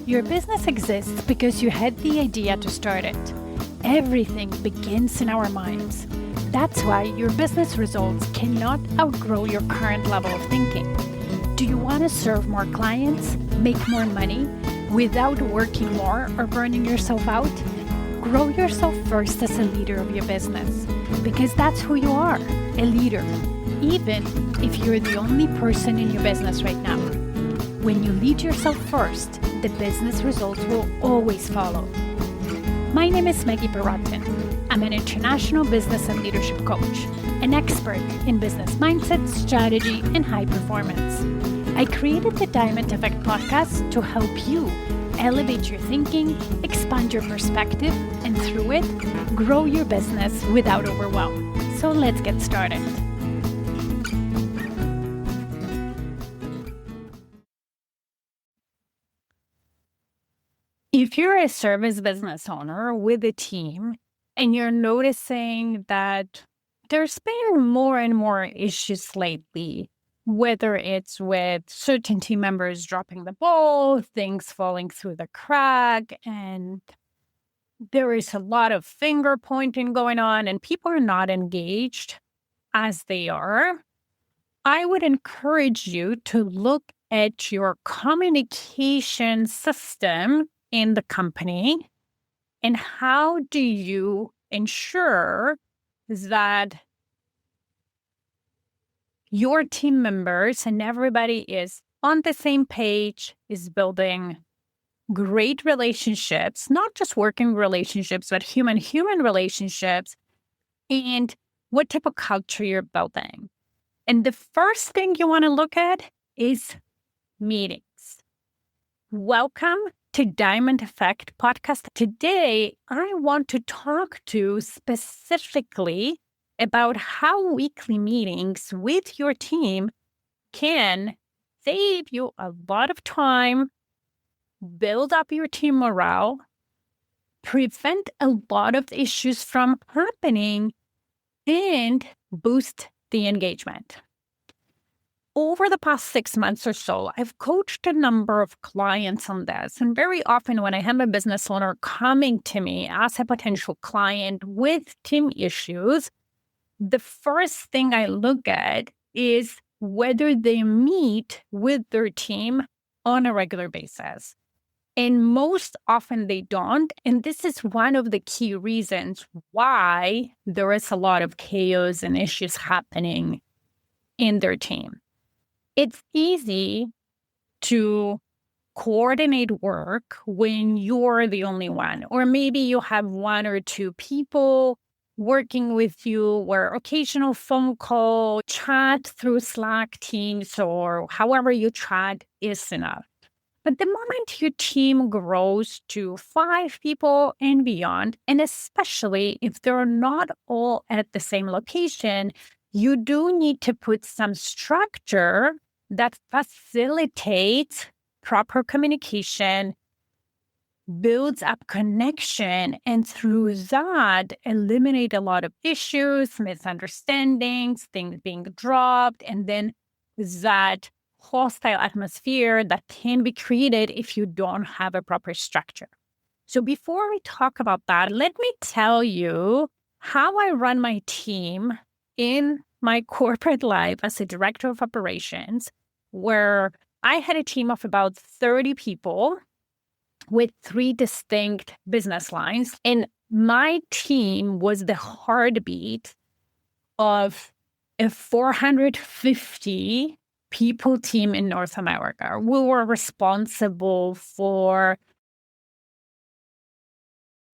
Your business exists because you had the idea to start it. Everything begins in our minds. That's why your business results cannot outgrow your current level of thinking. Do you want to serve more clients, make more money, without working more or burning yourself out? Grow yourself first as a leader of your business, because that's who you are, a leader, even if you're the only person in your business right now. When you lead yourself first, the business results will always follow. My name is Maggie. I'm an international business and leadership coach, an expert in business mindset, strategy, and high performance. I created the Diamond Effect podcast to help you elevate your thinking, expand your perspective, and through it, grow your business without overwhelm. So let's get started. If you're a service business owner with a team and you're noticing that there's been more and more issues lately, whether it's with certain team members dropping the ball, things falling through the crack, and there is a lot of finger pointing going on and people are not engaged as they are, I would encourage you to look at your communication system in the company and how do you ensure that your team members and everybody is on the same page, is building great relationships, not just working relationships, but human relationships, and what type of culture you're building. And the first thing you want to look at is meetings. Welcome to Diamond Effect podcast. Today, I want to talk to specifically about how weekly meetings with your team can save you a lot of time, build up your team morale, prevent a lot of issues from happening, and boost the engagement. Over the past 6 months or so, I've coached a number of clients on this. And very often when I have a business owner coming to me as a potential client with team issues, the first thing I look at is whether they meet with their team on a regular basis. And most often they don't. And this is one of the key reasons why there is a lot of chaos and issues happening in their team. It's easy to coordinate work when you're the only one, or maybe you have one or two people working with you where occasional phone call, chat through Slack, Teams, or however you chat is enough. But the moment your team grows to 5 people and beyond, and especially if they're not all at the same location, you do need to put some structure that facilitates proper communication, builds up connection, and through that, eliminate a lot of issues, misunderstandings, things being dropped, and then that hostile atmosphere that can be created if you don't have a proper structure. So before we talk about that, let me tell you how I run my team in my corporate life as a director of operations, where I had a team of about 30 people with 3 distinct business lines. And my team was the heartbeat of a 450 people team in North America. We were responsible for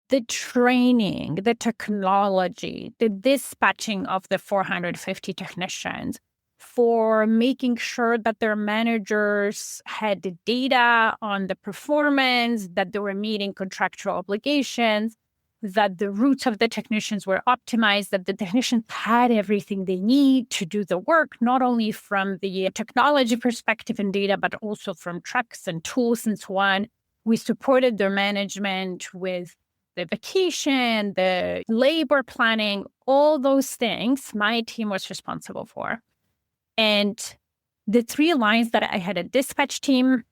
the training, the technology, the dispatching of the 450 technicians, for making sure that their managers had the data on the performance, that they were meeting contractual obligations, that the routes of the technicians were optimized, that the technicians had everything they need to do the work, not only from the technology perspective and data, but also from trucks and tools and so on. We supported their management with the vacation, the labor planning, all those things my team was responsible for. And the 3 lines that I had: a dispatch team,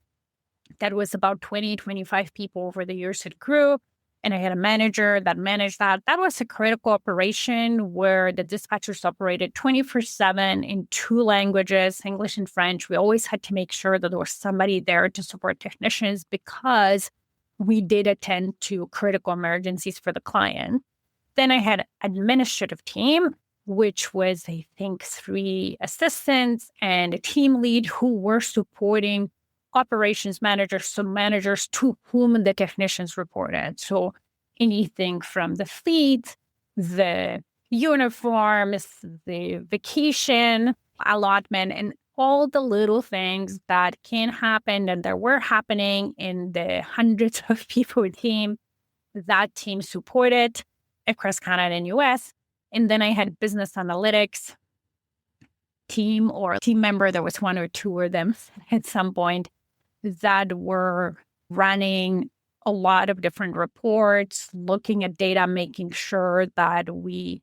that was about 20, 25 people over the years it grew. And I had a manager that managed that. That was a critical operation where the dispatchers operated 24/7 in two languages, English and French. We always had to make sure that there was somebody there to support technicians because we did attend to critical emergencies for the client. Then I had administrative team, which was, I think, 3 assistants and a team lead who were supporting operations managers, so managers to whom the technicians reported. So anything from the fleet, the uniforms, the vacation allotment, and all the little things that can happen and that were happening in the hundreds of people team, that team supported across Canada and US. And then I had business analytics team or team member. There was 1 or 2 of them at some point that were running a lot of different reports, looking at data, making sure that we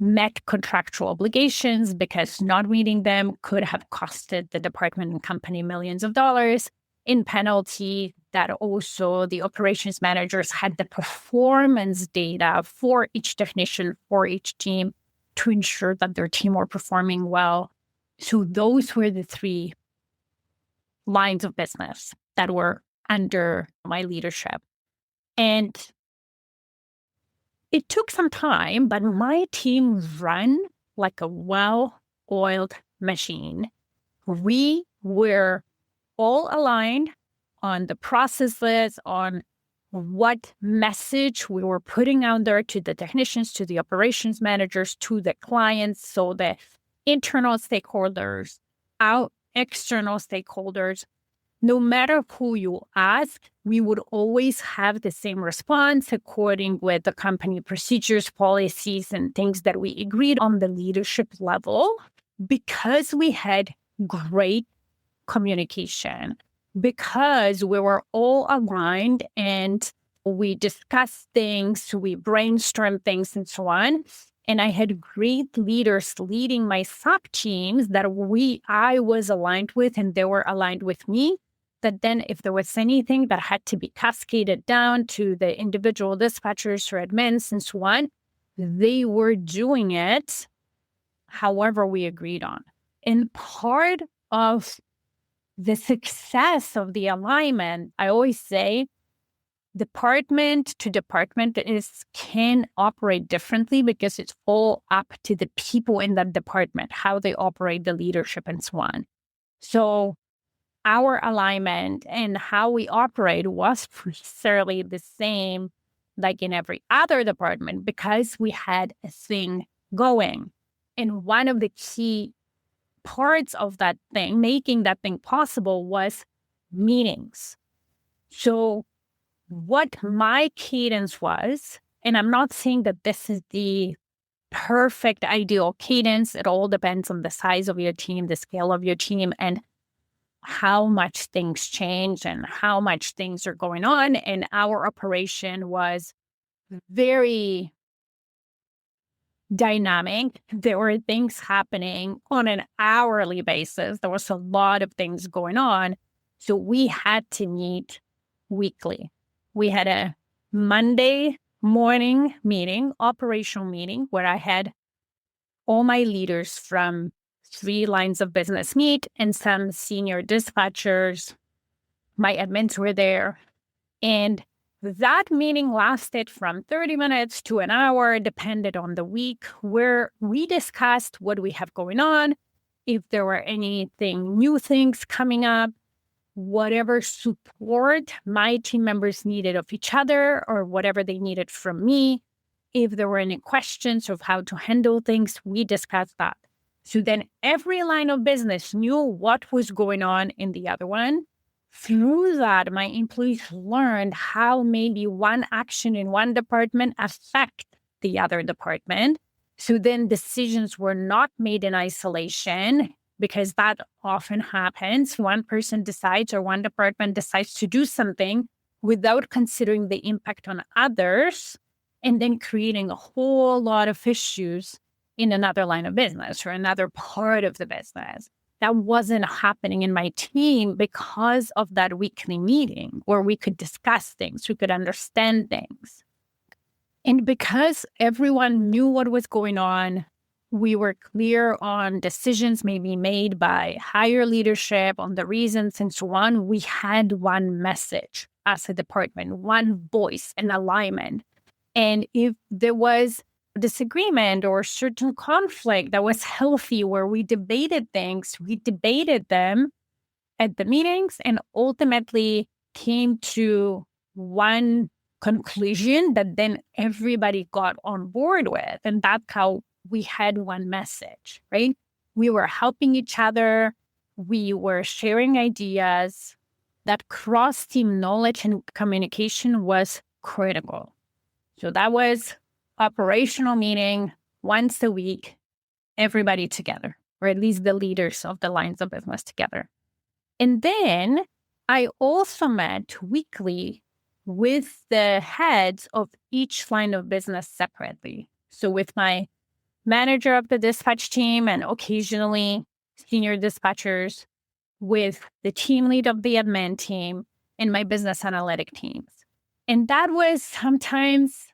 met contractual obligations, because not meeting them could have costed the department and company millions of dollars in penalty. That also the operations managers had the performance data for each technician, for each team, to ensure that their team were performing well. So those were the 3 lines of business that were under my leadership. And it took some time, but my team ran like a well-oiled machine. We were all aligned on the processes, on what message we were putting out there to the technicians, to the operations managers, to the clients, so the internal stakeholders, our external stakeholders. No matter who you ask, we would always have the same response according with the company procedures, policies, and things that we agreed on the leadership level, because we had great communication, because we were all aligned and we discussed things, we brainstormed things, and so on. And I had great leaders leading my sub teams that I was aligned with and they were aligned with me. That then if there was anything that had to be cascaded down to the individual dispatchers or admins and so on, they were doing it however we agreed on. And part of the success of the alignment, I always say, department to department can operate differently because it's all up to the people in that department, how they operate, the leadership, and so on. So our alignment and how we operate was necessarily the same like in every other department because we had a thing going. And one of the key parts of that thing, making that thing possible, was meetings. So what my cadence was, and I'm not saying that this is the perfect ideal cadence. It all depends on the size of your team, the scale of your team, and how much things change and how much things are going on. And our operation was very dynamic. There were things happening on an hourly basis. There was a lot of things going on. So we had to meet weekly. We had a Monday morning meeting, operational meeting, where I had all my leaders from 3 lines of business meet and some senior dispatchers. My admins were there. And that meeting lasted from 30 minutes to an hour, depended on the week, where we discussed what we have going on, if there were anything, new things coming up, whatever support my team members needed of each other or whatever they needed from me. If there were any questions of how to handle things, we discussed that. So then every line of business knew what was going on in the other one. Through that, my employees learned how maybe one action in one department affect the other department. So then decisions were not made in isolation, because that often happens. One person decides or one department decides to do something without considering the impact on others, and then creating a whole lot of issues in another line of business or another part of the business. that wasn't happening in my team because of that weekly meeting where we could discuss things, we could understand things. And because everyone knew what was going on, we were clear on decisions may be made by higher leadership on the reasons and so on. We had one message as a department, one voice and alignment. And if there was disagreement or certain conflict that was healthy where we debated things, we debated them at the meetings and ultimately came to one conclusion that then everybody got on board with. And that's how we had one message, right? We were helping each other. We were sharing ideas. That cross-team knowledge and communication was critical. So that was operational meeting once a week, everybody together, or at least the leaders of the lines of business together. And then I also met weekly with the heads of each line of business separately. So with my manager of the dispatch team and occasionally senior dispatchers, with the team lead of the admin team and my business analytic teams. And that was sometimes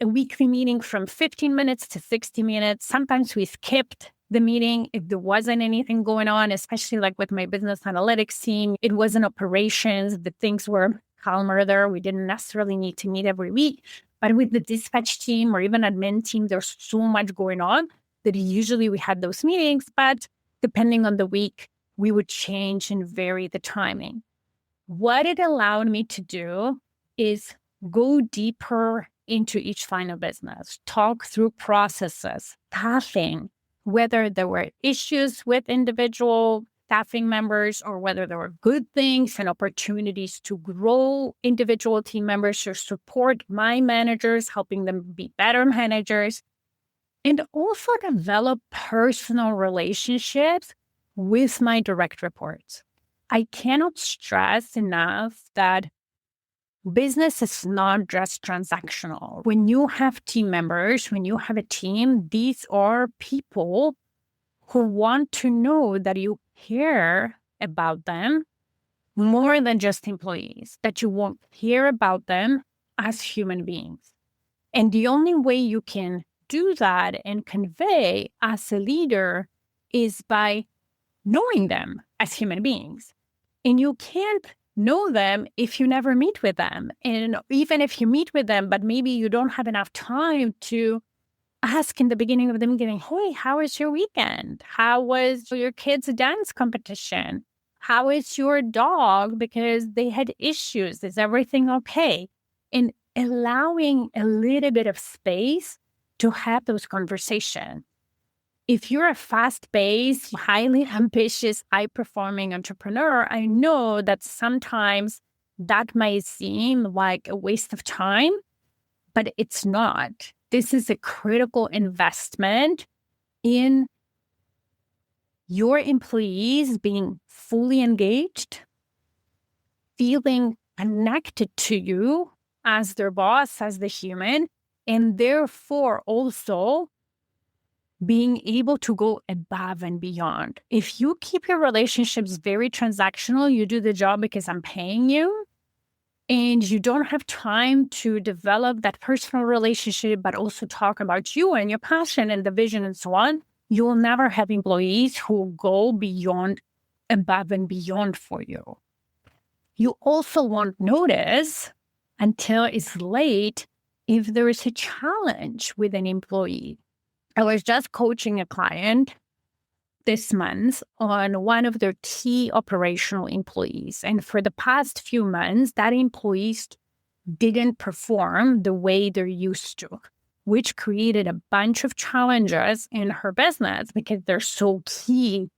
a weekly meeting from 15 minutes to 60 minutes. Sometimes we skipped the meeting if there wasn't anything going on, especially like with my business analytics team. It wasn't operations. The things were calmer there. We didn't necessarily need to meet every week. But with the dispatch team or even admin team, there's so much going on that usually we had those meetings. But depending on the week, we would change and vary the timing. What it allowed me to do is go deeper into each line of business, talk through processes, staffing, whether there were issues with individual staffing members or whether there were good things and opportunities to grow individual team members or support my managers, helping them be better managers, and also develop personal relationships with my direct reports. I cannot stress enough that business is not just transactional. When you have team members, when you have a team, these are people who want to know that you care about them more than just employees, that you won't care about them as human beings. And the only way you can do that and convey as a leader is by knowing them as human beings. And you can't know them if you never meet with them. And even if you meet with them, but maybe you don't have enough time to ask in the beginning of the meeting, hey, how was your weekend? How was your kids' dance competition? How is your dog? Because they had issues. Is everything okay? And allowing a little bit of space to have those conversations. If you're a fast-paced, highly ambitious, high-performing entrepreneur, I know that sometimes that might seem like a waste of time, but it's not. This is a critical investment in your employees being fully engaged, feeling connected to you as their boss, as the human, and therefore also being able to go above and beyond. If you keep your relationships very transactional, you do the job because I'm paying you, and you don't have time to develop that personal relationship, but also talk about you and your passion and the vision and so on, you will never have employees who go beyond, above and beyond for you. You also won't notice until it's late if there is a challenge with an employee. I was just coaching a client this month on one of their key operational employees. And for the past few months, that employee didn't perform the way they're used to, which created a bunch of challenges in her business because they're so key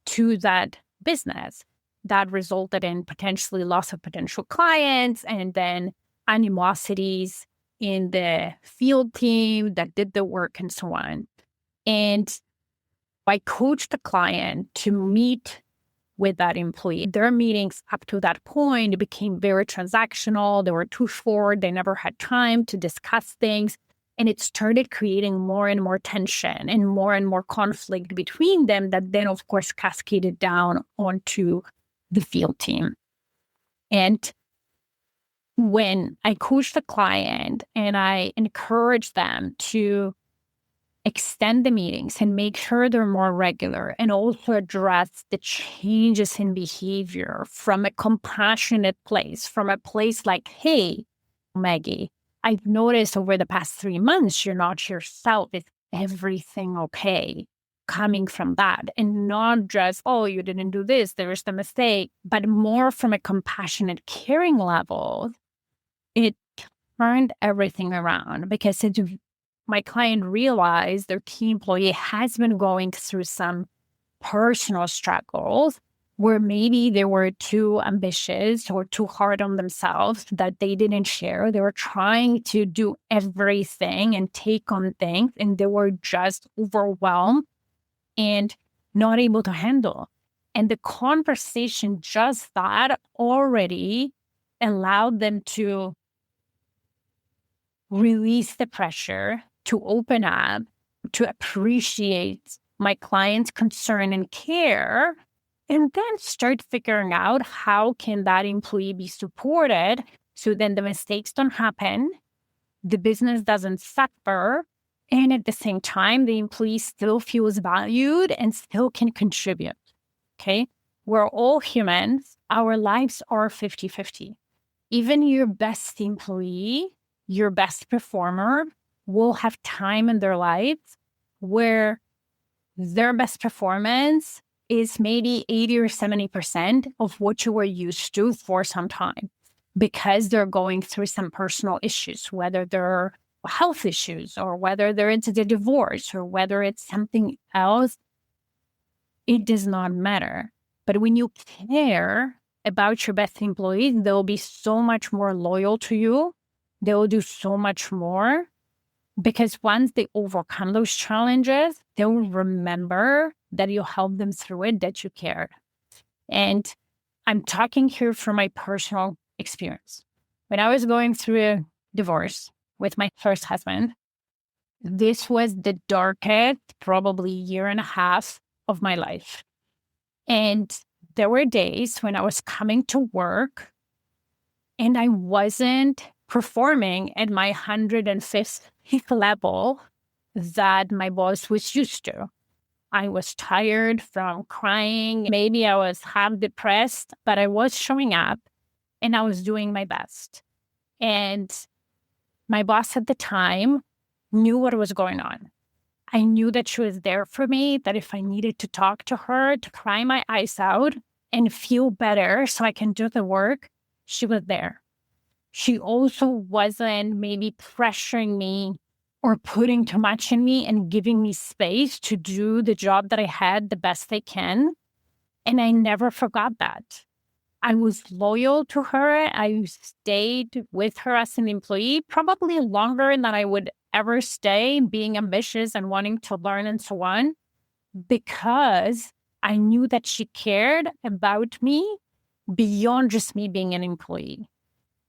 to that business. That resulted in potentially loss of potential clients and then animosities in the field team that did the work and so on. And I coached the client to meet with that employee. Their meetings up to that point became very transactional. They were too short. They never had time to discuss things. And it started creating more and more tension and more conflict between them that then, of course, cascaded down onto the field team. And when I coach the client and I encourage them to extend the meetings and make sure they're more regular and also address the changes in behavior from a compassionate place, from a place like, hey, Maggie, I've noticed over the past 3 months, you're not yourself. Is everything okay? Coming from that and not just, oh, you didn't do this, there was the mistake, but more from a compassionate, caring level. It turned everything around because my client realized their key employee has been going through some personal struggles where maybe they were too ambitious or too hard on themselves that they didn't share. They were trying to do everything and take on things, and they were just overwhelmed and not able to handle. And the conversation, just that already allowed them to release the pressure, to open up, to appreciate my client's concern and care, and then start figuring out how can that employee be supported so then the mistakes don't happen, the business doesn't suffer, and at the same time, the employee still feels valued and still can contribute, okay? We're all humans. Our lives are 50-50. Even your best employee, your best performer will have time in their lives where their best performance is maybe 80 or 70% of what you were used to for some time because they're going through some personal issues, whether they're health issues or whether they're into the divorce or whether it's something else. It does not matter. But when you care about your best employees, they'll be so much more loyal to you. They will do so much more because once they overcome those challenges, they will remember that you helped them through it, that you cared. And I'm talking here from my personal experience. When I was going through a divorce with my first husband, this was the darkest, probably year and a half of my life. And there were days when I was coming to work and I wasn't performing at my 105th level that my boss was used to. I was tired from crying. Maybe I was half depressed, but I was showing up and I was doing my best. And my boss at the time knew what was going on. I knew that she was there for me, that if I needed to talk to her, to cry my eyes out and feel better so I can do the work, she was there. She also wasn't maybe pressuring me or putting too much in me and giving me space to do the job that I had the best I can. And I never forgot that. I was loyal to her. I stayed with her as an employee, probably longer than I would ever stay, being ambitious and wanting to learn and so on, because I knew that she cared about me beyond just me being an employee,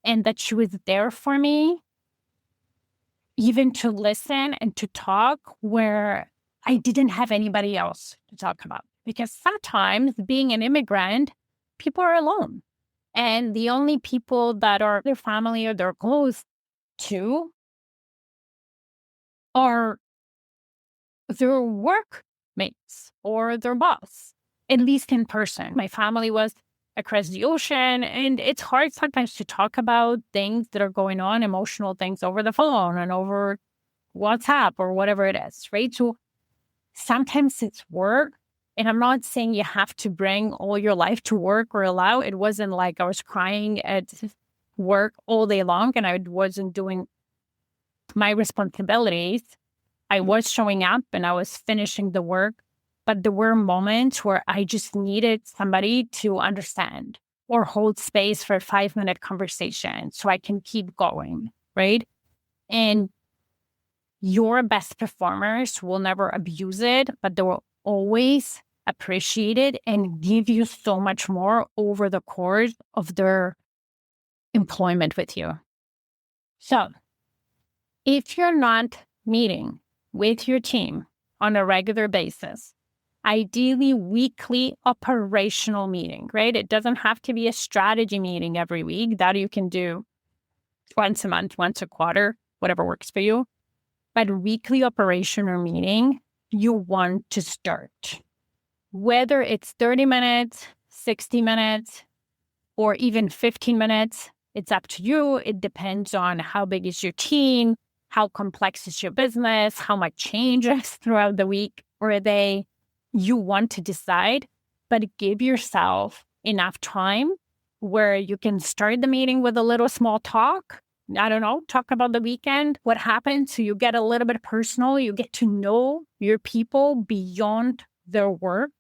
and that she was there for me, even to listen and to talk where I didn't have anybody else to talk about. Because sometimes being an immigrant, people are alone. And the only people that are their family or they're close to are their workmates or their boss, at least in person. My family was across the ocean, and it's hard sometimes to talk about things that are going on, emotional things, over the phone and over WhatsApp or whatever it is, right? So sometimes it's work. And I'm not saying you have to bring all your life to work or allow. It wasn't like I was crying at work all day long and I wasn't doing my responsibilities. I was showing up and I was finishing the work, but there were moments where I just needed somebody to understand or hold space for a 5-minute conversation so I can keep going, right? And your best performers will never abuse it, but they will always appreciate it and give you so much more over the course of their employment with you. So If you're not meeting with your team on a regular basis, ideally weekly operational meeting, right? It doesn't have to be a strategy meeting every week. That you can do once a month, once a quarter, whatever works for you. But weekly operational meeting, you want to start. Whether it's 30 minutes, 60 minutes, or even 15 minutes, it's up to you. It depends on how big is your team, how complex is your business, how much changes throughout the week or a day. You want to decide, but give yourself enough time where you can start the meeting with a little small talk. I don't know, talk about the weekend, what happened. So you get a little bit personal. You get to know your people beyond their work.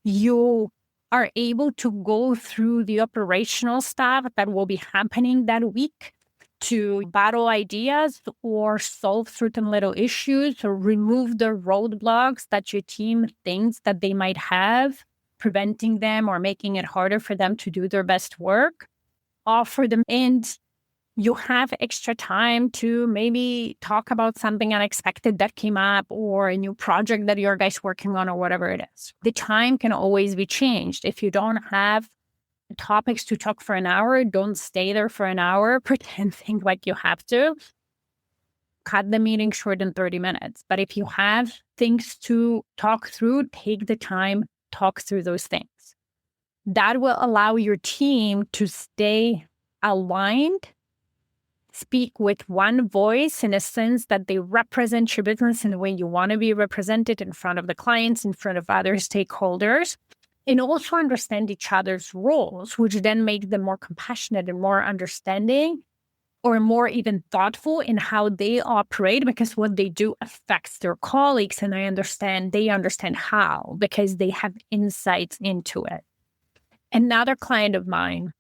You are able to go through the operational stuff that will be happening that week to battle ideas or solve certain little issues or remove the roadblocks that your team thinks that they might have, preventing them or making it harder for them to do their best work. Offer them, and you have extra time to maybe talk about something unexpected that came up or a new project that your guys working on or whatever it is. The time can always be changed. If you don't have topics to talk for an hour, don't stay there for an hour, pretending like you have to. Cut the meeting short in 30 minutes. But if you have things to talk through, take the time, talk through those things. That will allow your team to stay aligned, speak with one voice in a sense that they represent your business in the way you want to be represented in front of the clients, in front of other stakeholders, and also understand each other's roles, which then make them more compassionate and more understanding or more even thoughtful in how they operate, because what they do affects their colleagues. And they understand how, because they have insights into it. Another client of mine,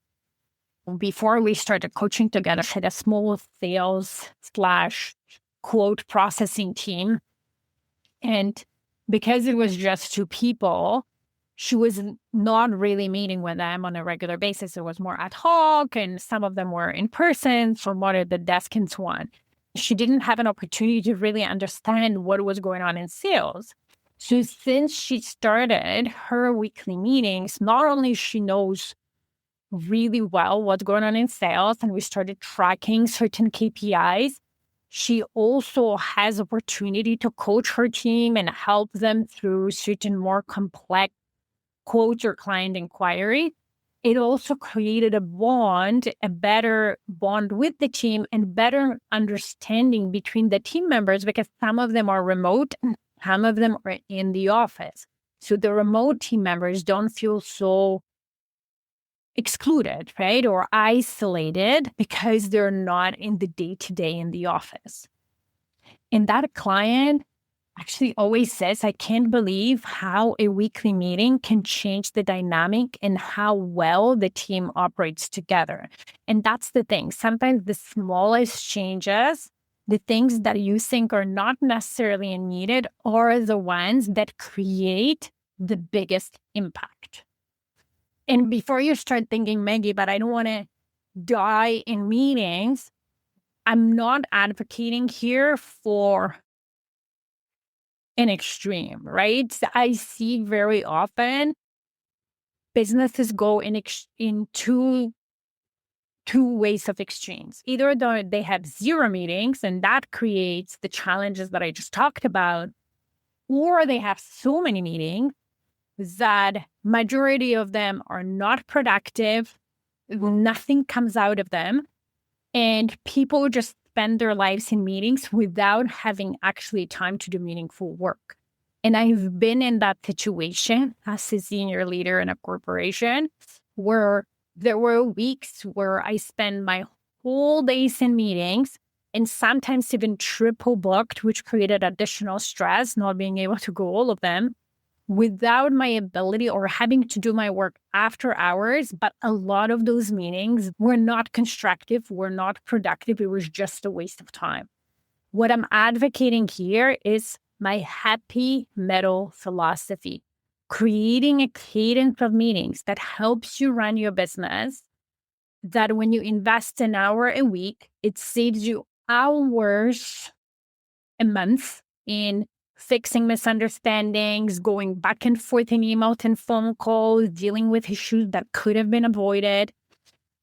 before we started coaching together, had a small sales / quote processing team. And because it was just two people, she was not really meeting with them on a regular basis. It was more ad hoc, and some of them were in person, from what are the desk and so on. She didn't have an opportunity to really understand what was going on in sales. So since she started her weekly meetings, not only she knows really well what's going on in sales, and we started tracking certain KPIs, she also has opportunity to coach her team and help them through certain more complex quotes or client inquiry. It also created a better bond with the team and better understanding between the team members, because some of them are remote and some of them are in the office. So the remote team members don't feel so excluded, right? Or isolated because they're not in the day-to-day in the office. And that client actually always says, I can't believe how a weekly meeting can change the dynamic and how well the team operates together. And that's the thing. Sometimes the smallest changes, the things that you think are not necessarily needed, are the ones that create the biggest impact. And before you start thinking, Maggie, but I don't want to die in meetings, I'm not advocating here for an extreme, right? I see very often businesses go in two ways of extremes. Either they have zero meetings, and that creates the challenges that I just talked about, or they have so many meetings that majority of them are not productive, nothing comes out of them, and people just spend their lives in meetings without having actually time to do meaningful work. And I've been in that situation as a senior leader in a corporation where there were weeks where I spent my whole days in meetings and sometimes even triple booked, which created additional stress, not being able to go all of them, without my ability or having to do my work after hours. But a lot of those meetings were not constructive, were not productive. It was just a waste of time. What I'm advocating here is my happy middle philosophy, creating a cadence of meetings that helps you run your business, that when you invest an hour a week, it saves you hours a month in fixing misunderstandings, going back and forth in emails and phone calls, dealing with issues that could have been avoided.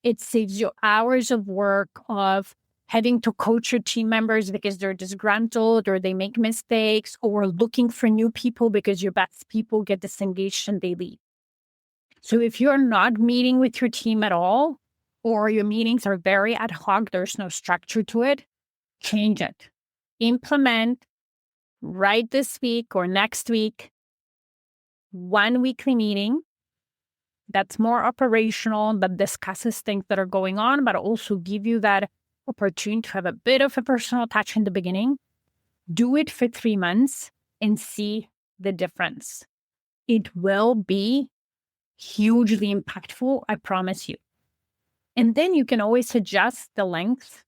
It saves you hours of work of having to coach your team members because they're disgruntled or they make mistakes, or looking for new people because your best people get disengaged and they leave. So if you're not meeting with your team at all, or your meetings are very ad hoc, there's no structure to it, change it. Implement right this week or next week, one weekly meeting that's more operational, that discusses things that are going on, but also give you that opportunity to have a bit of a personal touch in the beginning. Do it for 3 months and see the difference. It will be hugely impactful, I promise you. And then you can always adjust the length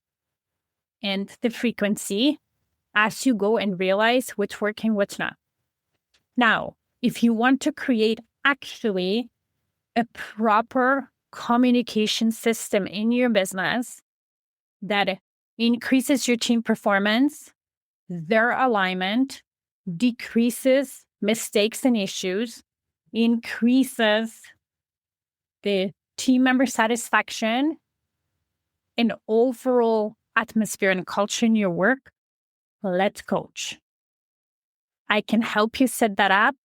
and the frequency as you go and realize what's working, what's not. Now, if you want to create actually a proper communication system in your business that increases your team performance, their alignment, decreases mistakes and issues, increases the team member satisfaction, and overall atmosphere and culture in your work, let's coach. I can help you set that up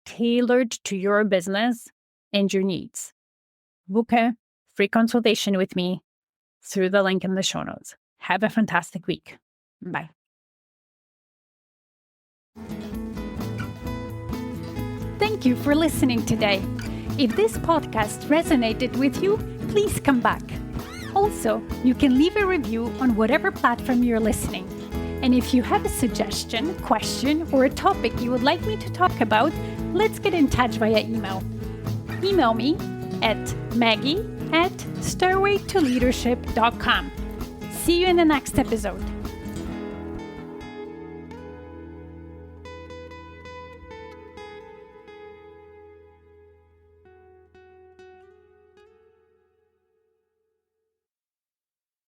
tailored to your business and your needs. Book a free consultation with me through the link in the show notes. Have a fantastic week. Bye. Thank you for listening today. If this podcast resonated with you, please come back. Also, you can leave a review on whatever platform you're listening. And if you have a suggestion, question, or a topic you would like me to talk about, let's get in touch via email. Email me at Maggie@stairwaytoleadership.com. See you in the next episode.